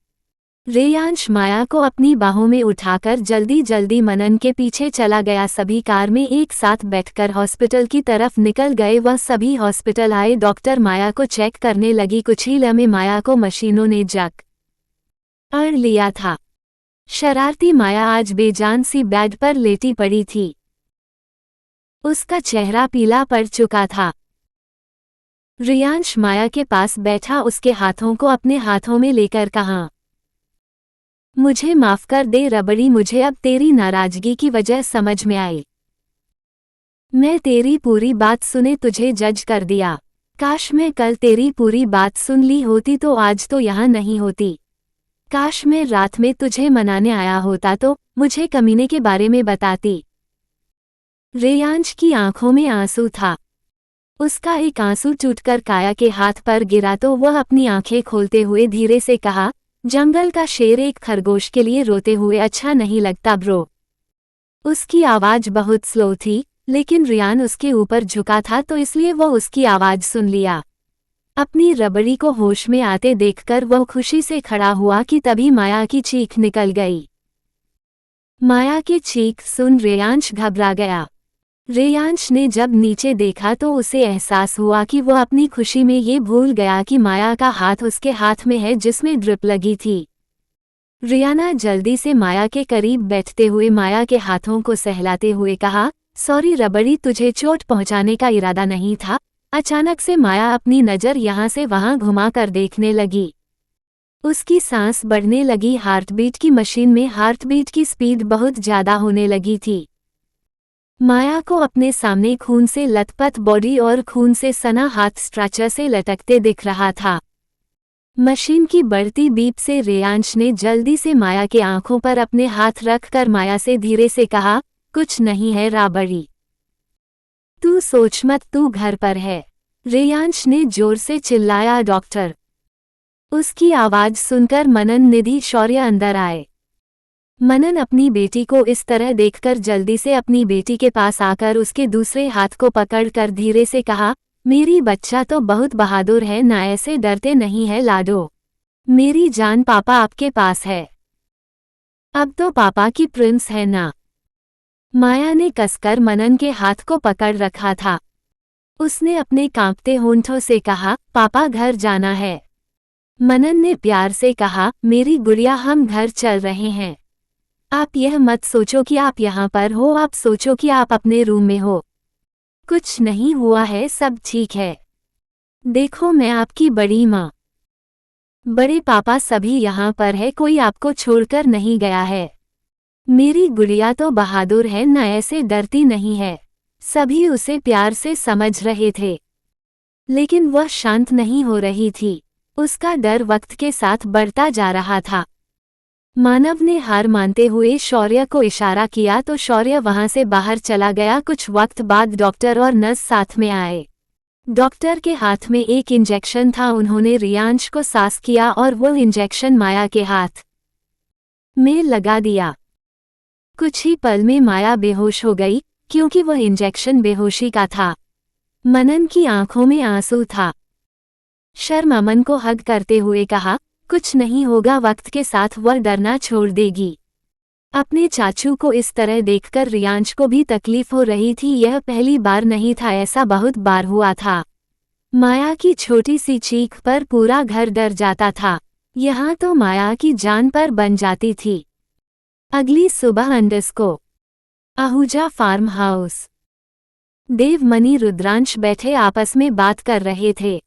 A: रेयांश माया को अपनी बाहों में उठाकर जल्दी जल्दी मनन के पीछे चला गया। सभी कार में एक साथ बैठकर हॉस्पिटल की तरफ निकल गए। वह सभी हॉस्पिटल आए। डॉक्टर माया को चेक करने लगी। कुछ ही लम्हे माया को मशीनों ने जकड़ लिया था। शरारती माया आज बेजान सी बेड पर लेटी पड़ी थी। उसका चेहरा पीला पड़ चुका था। रेयांश माया के पास बैठा उसके हाथों को अपने हाथों में लेकर कहा, मुझे माफ कर दे रबड़ी, मुझे अब तेरी नाराजगी की वजह समझ में आई। मैं तेरी पूरी बात सुने तुझे जज कर दिया। काश मैं कल तेरी पूरी बात सुन ली होती तो आज तो यहाँ नहीं होती। काश मैं रात में तुझे मनाने आया होता तो मुझे कमीने के बारे में बताती। रेयांश की आंखों में आंसू था। उसका एक आंसू टूटकर काया के हाथ पर गिरा तो वह अपनी आंखें खोलते हुए धीरे से कहा, जंगल का शेर एक खरगोश के लिए रोते हुए अच्छा नहीं लगता ब्रो। उसकी आवाज बहुत स्लो थी, लेकिन रेयान उसके ऊपर झुका था तो इसलिए वह उसकी आवाज सुन लिया। अपनी रबड़ी को होश में आते देखकर वह खुशी से खड़ा हुआ कि तभी माया की चीख निकल गई। माया की चीख सुन रेयांश घबरा गया। रेयांश ने जब नीचे देखा तो उसे एहसास हुआ कि वह अपनी खुशी में ये भूल गया कि माया का हाथ उसके हाथ में है जिसमें ड्रिप लगी थी। रियाना जल्दी से माया के करीब बैठते हुए माया के हाथों को सहलाते हुए कहा, सॉरी रबड़ी, तुझे चोट पहुंचाने का इरादा नहीं था। अचानक से माया अपनी नज़र यहाँ से वहाँ घुमाकर देखने लगी। उसकी सांस बढ़ने लगी। हार्टबीट की मशीन में हार्टबीट की स्पीड बहुत ज़्यादा होने लगी थी। माया को अपने सामने खून से लथपथ बॉडी और खून से सना हाथ स्ट्रेचर से लटकते दिख रहा था। मशीन की बढ़ती बीप से रेयांश ने जल्दी से माया के आंखों पर अपने हाथ रख कर माया से धीरे से कहा, कुछ नहीं है राबड़ी, तू सोच मत, तू घर पर है। रेयांश ने जोर से चिल्लाया, डॉक्टर। उसकी आवाज सुनकर मनन निधि शौर्य अंदर आए। मनन अपनी बेटी को इस तरह देखकर जल्दी से अपनी बेटी के पास आकर उसके दूसरे हाथ को पकड़कर धीरे से कहा, मेरी बच्चा तो बहुत बहादुर है ना, ऐसे डरते नहीं है लाडो। मेरी जान, पापा आपके पास है। अब तो पापा की प्रिंस है ना। माया ने कसकर मनन के हाथ को पकड़ रखा था। उसने अपने कांपते होंठों से कहा, पापा घर जाना है। मनन ने प्यार से कहा, मेरी गुड़िया हम घर चल रहे हैं। आप यह मत सोचो कि आप यहाँ पर हो, आप सोचो कि आप अपने रूम में हो। कुछ नहीं हुआ है, सब ठीक है। देखो मैं आपकी बड़ी माँ, बड़े पापा सभी यहाँ पर है, कोई आपको छोड़कर नहीं गया है। मेरी गुड़िया तो बहादुर है न, ऐसे डरती नहीं है। सभी उसे प्यार से समझ रहे थे, लेकिन वह शांत नहीं हो रही थी। उसका डर वक्त के साथ बढ़ता जा रहा था। मानव ने हार मानते हुए शौर्य को इशारा किया तो शौर्य वहां से बाहर चला गया। कुछ वक्त बाद डॉक्टर और नर्स साथ में आए। डॉक्टर के हाथ में एक इंजेक्शन था। उन्होंने रियांश को सांस किया और वो इंजेक्शन माया के हाथ में लगा दिया। कुछ ही पल में माया बेहोश हो गई, क्योंकि वह इंजेक्शन बेहोशी का था। मनन की आंखों में आंसू था। शर्मा मन को हग करते हुए कहा, कुछ नहीं होगा, वक्त के साथ वह डरना छोड़ देगी। अपने चाचू को इस तरह देखकर रियांश को भी तकलीफ हो रही थी। यह पहली बार नहीं था, ऐसा बहुत बार हुआ था। माया की छोटी सी चीख पर पूरा घर डर जाता था। यहाँ तो माया की जान पर बन जाती थी। अगली सुबह अंडस्को आहूजा फार्म हाउस। देव मनी रुद्रांश बैठे आपस में बात कर रहे थे।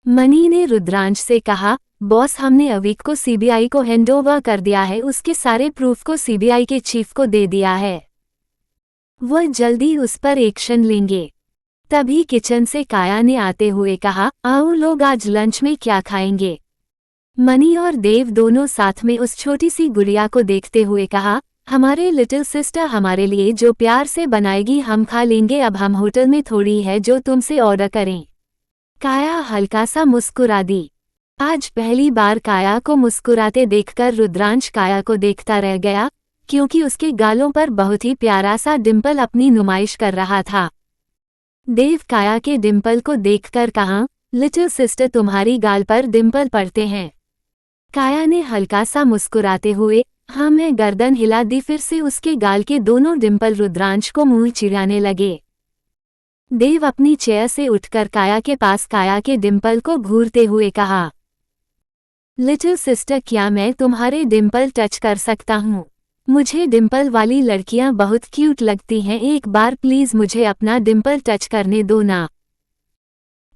A: मनी ने रुद्रांश से कहा, बॉस हमने अविक को सीबीआई को हैंडओवर कर दिया है, उसके सारे प्रूफ को सीबीआई के चीफ को दे दिया है। वह जल्दी उस पर एक्शन लेंगे। तभी किचन से काया ने आते हुए कहा, आओ लोग आज लंच में क्या खाएंगे। मनी और देव दोनों साथ में उस छोटी सी गुड़िया को देखते हुए कहा, हमारे लिटिल सिस्टर हमारे लिए जो प्यार से बनाएगी हम खा लेंगे, अब हम होटल में थोड़ी है जो तुमसे ऑर्डर करें। काया हल्का सा मुस्कुरा दी। आज पहली बार काया को मुस्कुराते देखकर रुद्रांश काया को देखता रह गया, क्योंकि उसके गालों पर बहुत ही प्यारा सा डिंपल अपनी नुमाइश कर रहा था। देव काया के डिंपल को देखकर कहा, लिटिल सिस्टर तुम्हारी गाल पर डिंपल पड़ते हैं। काया ने हल्का सा मुस्कुराते हुए हाँ मैं गर्दन हिला दी। फिर से उसके गाल के दोनों डिंपल रुद्रांश को मुंह चिढ़ाने लगे। देव अपनी चेयर से उठकर काया के पास काया के डिंपल को घूरते हुए कहा, लिटिल सिस्टर क्या मैं तुम्हारे डिंपल टच कर सकता हूँ? मुझे डिंपल वाली लड़कियां बहुत क्यूट लगती हैं, एक बार प्लीज मुझे अपना डिंपल टच करने दो ना।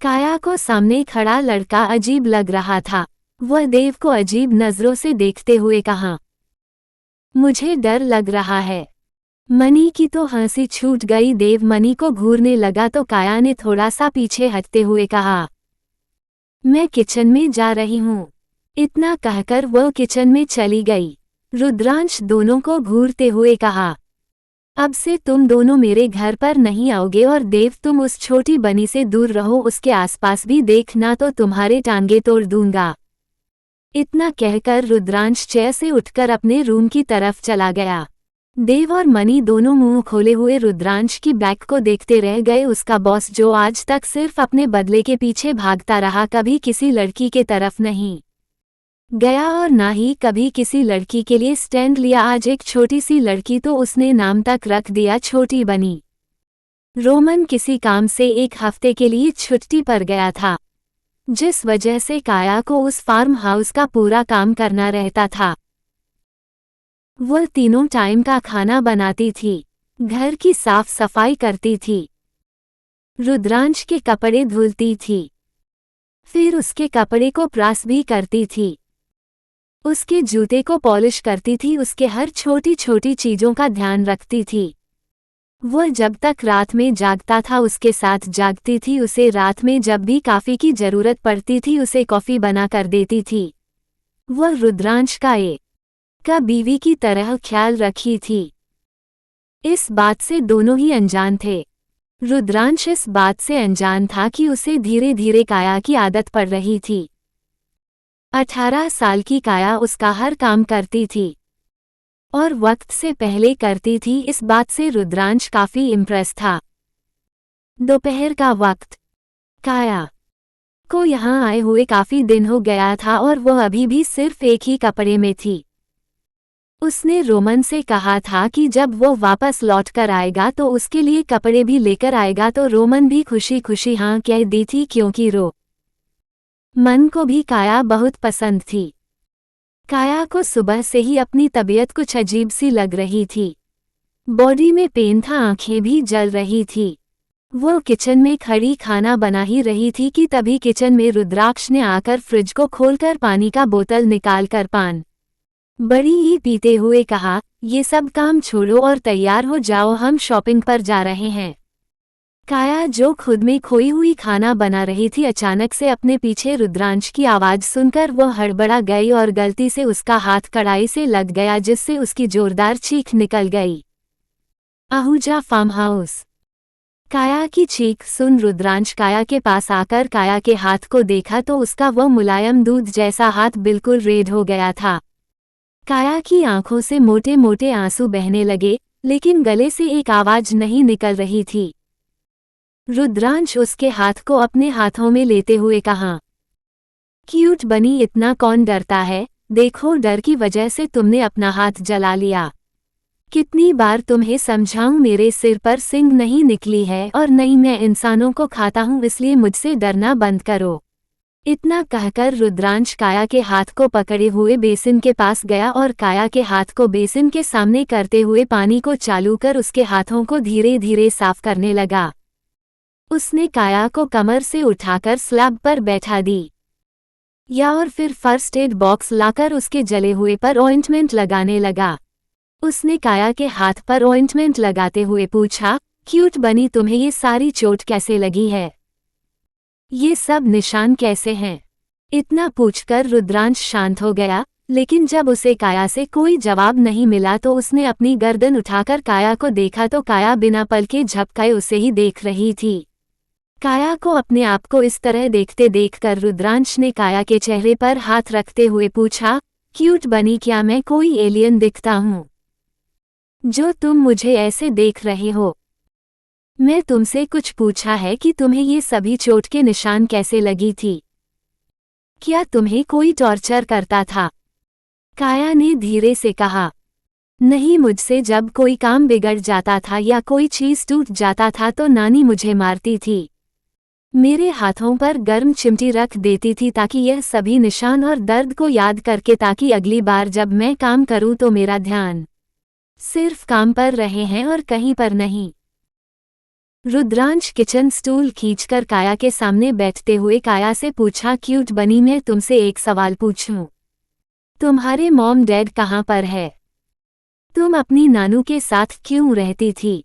A: काया को सामने खड़ा लड़का अजीब लग रहा था। वह देव को अजीब नजरों से देखते हुए कहा, मुझे डर लग रहा है। मनी की तो हंसी छूट गई। देव मनी को घूरने लगा तो काया ने थोड़ा सा पीछे हटते हुए कहा, मैं किचन में जा रही हूँ। इतना कहकर वह किचन में चली गई। रुद्रांश दोनों को घूरते हुए कहा, अब से तुम दोनों मेरे घर पर नहीं आओगे और देव तुम उस छोटी बनी से दूर रहो, उसके आसपास भी देखना तो तुम्हारे टांगे तोड़ दूंगा। इतना कहकर रुद्रांश चेयर से उठकर अपने रूम की तरफ चला गया। देव और मनी दोनों मुंह खोले हुए रुद्रांश की बैक को देखते रह गए। उसका बॉस जो आज तक सिर्फ अपने बदले के पीछे भागता रहा, कभी किसी लड़की के तरफ नहीं गया और ना ही कभी किसी लड़की के लिए स्टैंड लिया, आज एक छोटी सी लड़की तो उसने नाम तक रख दिया छोटी बनी। रोमन किसी काम से एक हफ्ते के लिए छुट्टी पर गया था, जिस वजह से काया को उस फार्म हाउस का पूरा काम करना रहता था। वह तीनों टाइम का खाना बनाती थी, घर की साफ सफाई करती थी, रुद्रांश के कपड़े धुलती थी, फिर उसके कपड़े को प्रेस भी करती थी, उसके जूते को पॉलिश करती थी, उसके हर छोटी छोटी चीजों का ध्यान रखती थी। वो जब तक रात में जागता था उसके साथ जागती थी, उसे रात में जब भी कॉफ़ी की ज़रूरत पड़ती थी उसे कॉफ़ी बना कर देती थी। वह रुद्रांश का बीवी की तरह ख्याल रखी थी। इस बात से दोनों ही अनजान थे। रुद्रांश इस बात से अनजान था कि उसे धीरे धीरे काया की आदत पड़ रही थी। 18 साल की काया उसका हर काम करती थी और वक्त से पहले करती थी। इस बात से रुद्रांश काफी इम्प्रेस था। दोपहर का वक्त। काया को यहाँ आए हुए काफी दिन हो गया था और वह अभी भी सिर्फ एक ही कपड़े में थी। उसने रोमन से कहा था कि जब वो वापस लौट कर आएगा तो उसके लिए कपड़े भी लेकर आएगा, तो रोमन भी खुशी खुशी हाँ कह दी थी क्योंकि मन को भी काया बहुत पसंद थी। काया को सुबह से ही अपनी तबीयत कुछ अजीब सी लग रही थी। बॉडी में पेन था, आंखें भी जल रही थी। वो किचन में खड़ी खाना बना ही रही थी कि तभी किचन में रुद्राक्ष ने आकर फ्रिज को खोलकर पानी का बोतल निकालकर पान बड़ी ही पीते हुए कहा, ये सब काम छोड़ो और तैयार हो जाओ, हम शॉपिंग पर जा रहे हैं। काया जो खुद में खोई हुई खाना बना रही थी, अचानक से अपने पीछे रुद्रांश की आवाज सुनकर वह हड़बड़ा गई और गलती से उसका हाथ कढ़ाई से लग गया, जिससे उसकी जोरदार चीख निकल गई। Ahuja farm house. काया की चीख सुन रुद्रांश काया के पास आकर काया के हाथ को देखा तो उसका वह मुलायम दूध जैसा हाथ बिल्कुल रेड हो गया था। काया की आंखों से मोटे मोटे आंसू बहने लगे, लेकिन गले से एक आवाज नहीं निकल रही थी। रुद्रांश उसके हाथ को अपने हाथों में लेते हुए कहा, क्यूट बनी, इतना कौन डरता है, देखो डर की वजह से तुमने अपना हाथ जला लिया। कितनी बार तुम्हें समझाऊं, मेरे सिर पर सिंग नहीं निकली है और नहीं मैं इंसानों को खाता हूं, इसलिए मुझसे डरना बंद करो। इतना कहकर रुद्रांश काया के हाथ को पकड़े हुए बेसिन के पास गया और काया के हाथ को बेसिन के सामने करते हुए पानी को चालू कर उसके हाथों को धीरे धीरे साफ करने लगा। उसने काया को कमर से उठाकर स्लैब पर बैठा दी और फिर फर्स्ट एड बॉक्स लाकर उसके जले हुए पर ऑइंटमेंट लगाने लगा। उसने काया के हाथ पर ऑइंटमेंट लगाते हुए पूछा, क्यूट बनी, तुम्हें ये सारी चोट कैसे लगी है? ये सब निशान कैसे हैं? इतना पूछकर रुद्रांश शांत हो गया, लेकिन जब उसे काया से कोई जवाब नहीं मिला तो उसने अपनी गर्दन उठाकर काया को देखा तो काया बिना पलके झपकाए उसे ही देख रही थी। काया को अपने आप को इस तरह देखते देखकर रुद्रांश ने काया के चेहरे पर हाथ रखते हुए पूछा, क्यूट बनी, क्या मैं कोई एलियन दिखता हूँ जो तुम मुझे ऐसे देख रहे हो? मैं तुमसे कुछ पूछा है कि तुम्हें ये सभी चोट के निशान कैसे लगी थी? क्या तुम्हें कोई टॉर्चर करता था? काया ने धीरे से कहा, नहीं, मुझसे जब कोई काम बिगड़ जाता था या कोई चीज टूट जाता था तो नानी मुझे मारती थी। मेरे हाथों पर गर्म चिमटी रख देती थी ताकि यह सभी निशान और दर्द को याद करके, ताकि अगली बार जब मैं काम करूं तो मेरा ध्यान सिर्फ काम पर रहे हैं और कहीं पर नहीं। रुद्रांश किचन स्टूल खींचकर काया के सामने बैठते हुए काया से पूछा, क्यूट बनी, मैं तुमसे एक सवाल पूछूं? तुम्हारे मॉम डैड कहाँ पर है? तुम अपनी नानू के साथ क्यों रहती थी?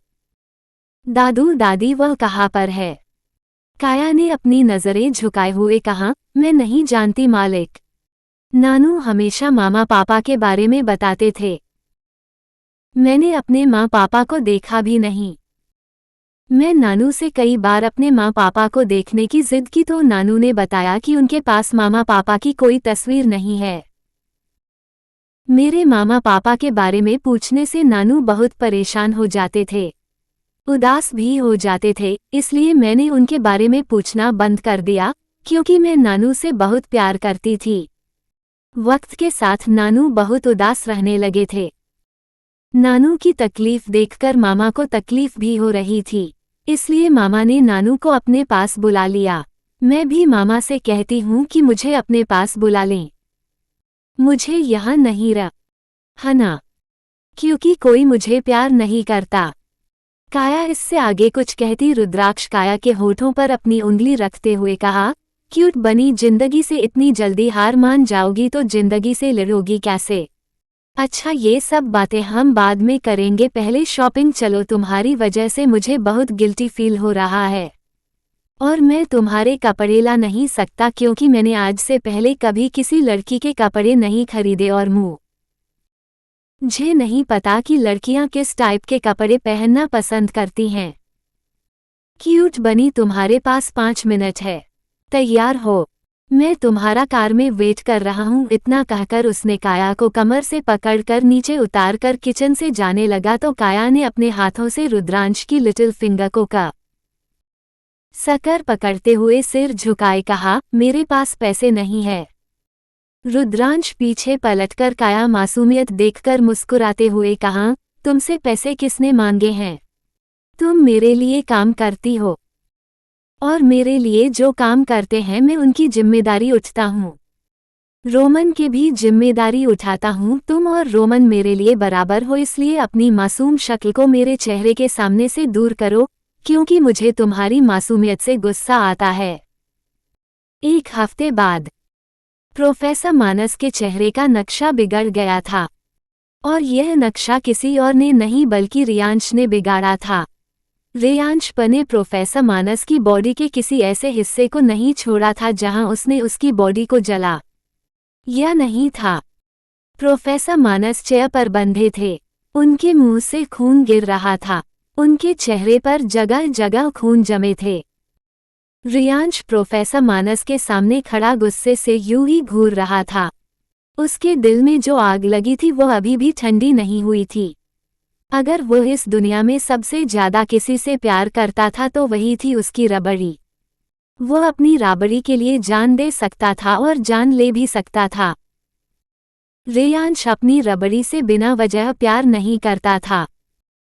A: दादू दादी वह कहाँ पर है? काया ने अपनी नजरें झुकाए हुए कहा, मैं नहीं जानती मालिक। नानू हमेशा मामा पापा के बारे में बताते थे। मैंने अपने माँ पापा को देखा भी नहीं। मैं नानू से कई बार अपने माँ पापा को देखने की जिद की तो नानू ने बताया कि उनके पास मामा पापा की कोई तस्वीर नहीं है। मेरे मामा पापा के बारे में पूछने से नानू बहुत परेशान हो जाते थे, उदास भी हो जाते थे, इसलिए मैंने उनके बारे में पूछना बंद कर दिया क्योंकि मैं नानू से बहुत प्यार करती थी। वक्त के साथ नानू बहुत उदास रहने लगे थे। नानू की तकलीफ देखकर मामा को तकलीफ भी हो रही थी, इसलिए मामा ने नानू को अपने पास बुला लिया। मैं भी मामा से कहती हूँ कि मुझे अपने पास बुला लें, मुझे यहाँ नहीं रहना क्योंकि कोई मुझे प्यार नहीं करता। काया इससे आगे कुछ कहती रुद्राक्ष काया के होठों पर अपनी उंगली रखते हुए कहा, क्यूट बनी, जिंदगी से इतनी जल्दी हार मान जाओगी तो जिंदगी से लड़ोगी कैसे? अच्छा, ये सब बातें हम बाद में करेंगे, पहले शॉपिंग चलो। तुम्हारी वजह से मुझे बहुत गिल्टी फील हो रहा है और मैं तुम्हारे कपड़े ला नहीं सकता क्योंकि मैंने आज से पहले कभी किसी लड़की के कपड़े नहीं खरीदे और मुझे नहीं पता कि लड़कियां किस टाइप के कपड़े पहनना पसंद करती हैं। क्यूट बनी, तुम्हारे पास 5 मिनट है, तैयार हो, मैं तुम्हारा कार में वेट कर रहा हूँ। इतना कहकर उसने काया को कमर से पकड़कर नीचे उतारकर किचन से जाने लगा तो काया ने अपने हाथों से रुद्रांश की लिटिल फिंगर को सकर पकड़ते हुए सिर झुकाए कहा, मेरे पास पैसे नहीं है। रुद्रांश पीछे पलटकर काया मासूमियत देखकर मुस्कुराते हुए कहा, तुमसे पैसे किसने मांगे हैं? तुम मेरे लिए काम करती हो और मेरे लिए जो काम करते हैं मैं उनकी जिम्मेदारी उठाता हूँ। रोमन की भी जिम्मेदारी उठाता हूँ। तुम और रोमन मेरे लिए बराबर हो, इसलिए अपनी मासूम शक्ल को मेरे चेहरे के सामने से दूर करो क्योंकि मुझे तुम्हारी मासूमियत से गुस्सा आता है। 1 हफ्ते बाद प्रोफेसर मानस के चेहरे का नक्शा बिगड़ गया था और यह नक्शा किसी और ने नहीं बल्कि रियांश ने बिगाड़ा था। रियांश ने प्रोफेसर मानस की बॉडी के किसी ऐसे हिस्से को नहीं छोड़ा था जहां उसने उसकी बॉडी को जला या नहीं था। प्रोफेसर मानस चेयर पर बंधे थे, उनके मुंह से खून गिर रहा था, उनके चेहरे पर जगह जगह खून जमे थे। रियांश प्रोफेसर मानस के सामने खड़ा गुस्से से यूं ही घूर रहा था। उसके दिल में जो आग लगी थी वो अभी भी ठंडी नहीं हुई थी। अगर वो इस दुनिया में सबसे ज्यादा किसी से प्यार करता था तो वही थी उसकी रबड़ी। वो अपनी राबड़ी के लिए जान दे सकता था और जान ले भी सकता था। रियांश अपनी रबड़ी से बिना वजह प्यार नहीं करता था।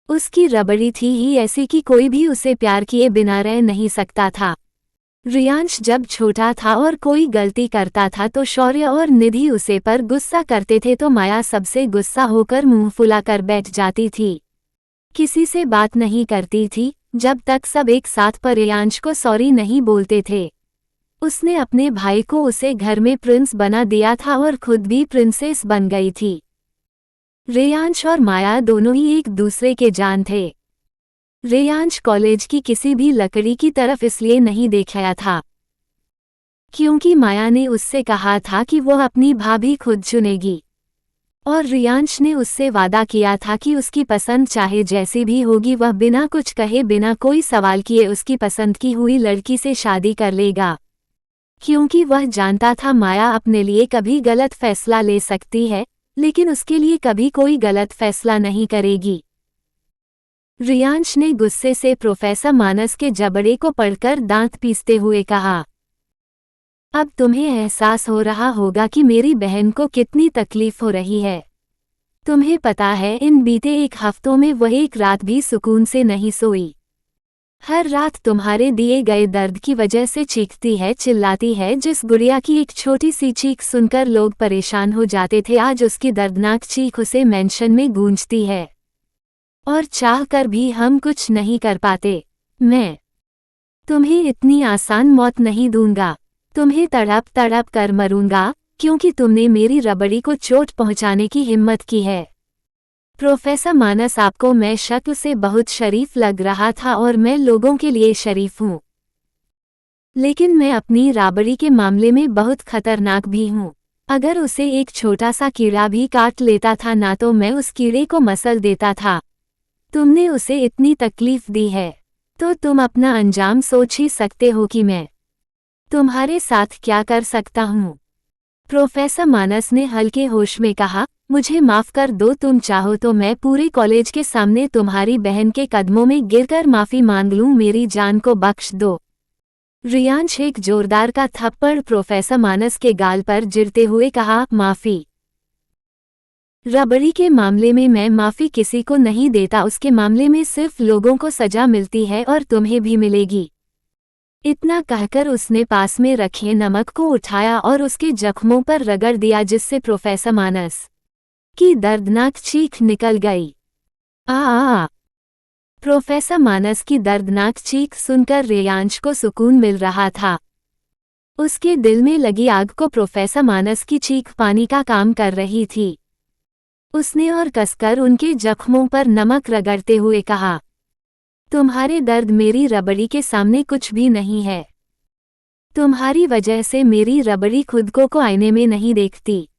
A: उसकी रबड़ी थी ही ऐसी कि कोई भी उसे प्यार किए बिना रह नहीं सकता था। रियांश जब छोटा था और कोई गलती करता था तो शौर्य और निधि उसे पर गुस्सा करते थे तो माया सबसे गुस्सा होकर मुंह फुलाकर बैठ जाती थी, किसी से बात नहीं करती थी जब तक सब एक साथ पर रियांश को सॉरी नहीं बोलते थे। उसने अपने भाई को उसे घर में प्रिंस बना दिया था और खुद भी प्रिंसेस बन गई थी। रियांश और माया दोनों ही एक दूसरे के जान थे। रियांश कॉलेज की किसी भी लकड़ी की तरफ इसलिए नहीं देखा था क्योंकि माया ने उससे कहा था कि वो अपनी भाभी खुद चुनेगी और रियांश ने उससे वादा किया था कि उसकी पसंद चाहे जैसी भी होगी वह बिना कुछ कहे बिना कोई सवाल किए उसकी पसंद की हुई लड़की से शादी कर लेगा, क्योंकि वह जानता था माया अपने लिए कभी गलत फैसला ले सकती है लेकिन उसके लिए कभी कोई गलत फैसला नहीं करेगी। रियांश ने गुस्से से प्रोफेसर मानस के जबड़े को पकड़कर दांत पीसते हुए कहा, अब तुम्हें एहसास हो रहा होगा कि मेरी बहन को कितनी तकलीफ हो रही है। तुम्हें पता है इन बीते 1 हफ्तों में वह एक रात भी सुकून से नहीं सोई। हर रात तुम्हारे दिए गए दर्द की वजह से चीखती है, चिल्लाती है। जिस गुड़िया की एक छोटी सी चीख सुनकर लोग परेशान हो जाते थे आज उसकी दर्दनाक चीख उसे मेंशन में गूंजती है और चाह कर भी हम कुछ नहीं कर पाते। मैं तुम्हें इतनी आसान मौत नहीं दूंगा, तुम्हें तड़प तड़प कर मरूंगा क्योंकि तुमने मेरी रबड़ी को चोट पहुंचाने की हिम्मत की है। प्रोफेसर मानस, आपको मैं शक्ल से बहुत शरीफ लग रहा था और मैं लोगों के लिए शरीफ हूँ, लेकिन मैं अपनी राबड़ी के मामले में बहुत खतरनाक भी हूँ। अगर उसे एक छोटा सा कीड़ा भी काट लेता था ना तो मैं उस कीड़े को मसल देता था। तुमने उसे इतनी तकलीफ दी है तो तुम अपना अंजाम सोच ही सकते हो कि मैं तुम्हारे साथ क्या कर सकता हूँ। प्रोफेसर मानस ने हल्के होश में कहा, मुझे माफ कर दो, तुम चाहो तो मैं पूरे कॉलेज के सामने तुम्हारी बहन के कदमों में गिरकर माफी मांग लूं, मेरी जान को बख्श दो। रियांश एक जोरदार का थप्पड़ प्रोफेसर मानस के गाल पर गिरते हुए कहा, माफी? रबड़ी के मामले में मैं माफी किसी को नहीं देता, उसके मामले में सिर्फ लोगों को सजा मिलती है और तुम्हें भी मिलेगी। इतना कहकर उसने पास में रखे नमक को उठाया और उसके जख्मों पर रगड़ दिया जिससे प्रोफेसर मानस की दर्दनाक चीख निकल गई। आ प्रोफेसर मानस की दर्दनाक चीख सुनकर रियांश को सुकून मिल रहा था। उसके दिल में लगी आग को प्रोफेसर मानस की चीख पानी का काम कर रही थी। उसने और कसकर उनके जख्मों पर नमक रगड़ते हुए कहा, तुम्हारे दर्द मेरी रबड़ी के सामने कुछ भी नहीं है। तुम्हारी वजह से मेरी रबड़ी खुद को आईने में नहीं देखती।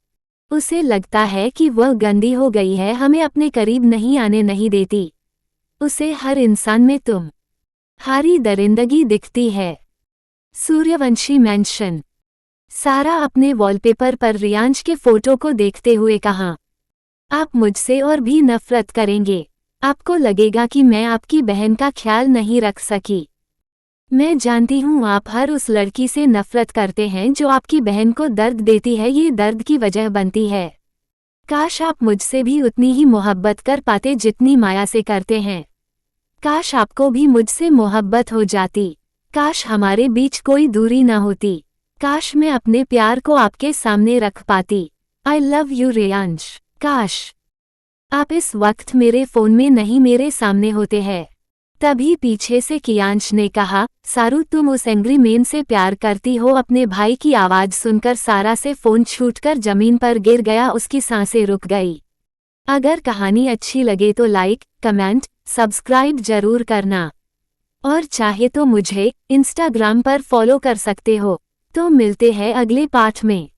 A: उसे लगता है कि वह गंदी हो गई है, हमें अपने करीब नहीं आने नहीं देती। उसे हर इंसान में तुम हारी दरिंदगी दिखती है। सूर्यवंशी मेंशन। सारा अपने वॉलपेपर पर रियांश के फोटो को देखते हुए कहा, आप मुझसे और भी नफरत करेंगे। आपको लगेगा कि मैं आपकी बहन का ख्याल नहीं रख सकी। मैं जानती हूँ आप हर उस लड़की से नफरत करते हैं जो आपकी बहन को दर्द देती है, ये दर्द की वजह बनती है। काश आप मुझसे भी उतनी ही मोहब्बत कर पाते जितनी माया से करते हैं। काश आपको भी मुझसे मोहब्बत हो जाती। काश हमारे बीच कोई दूरी न होती। काश मैं अपने प्यार को आपके सामने रख पाती। I love you Riyansh. काश आप इस वक्त मेरे फ़ोन में नहीं मेरे सामने होते हैं। तभी पीछे से कियांश ने कहा, सारू तुम उस एंग्री मैन से प्यार करती हो। अपने भाई की आवाज़ सुनकर सारा से फ़ोन छूटकर ज़मीन पर गिर गया, उसकी सांसें रुक गई। अगर कहानी अच्छी लगे तो लाइक, कमेंट, सब्सक्राइब जरूर करना। और चाहे तो मुझे इंस्टाग्राम पर फॉलो कर सकते हो। तो मिलते हैं अगले पाठ में।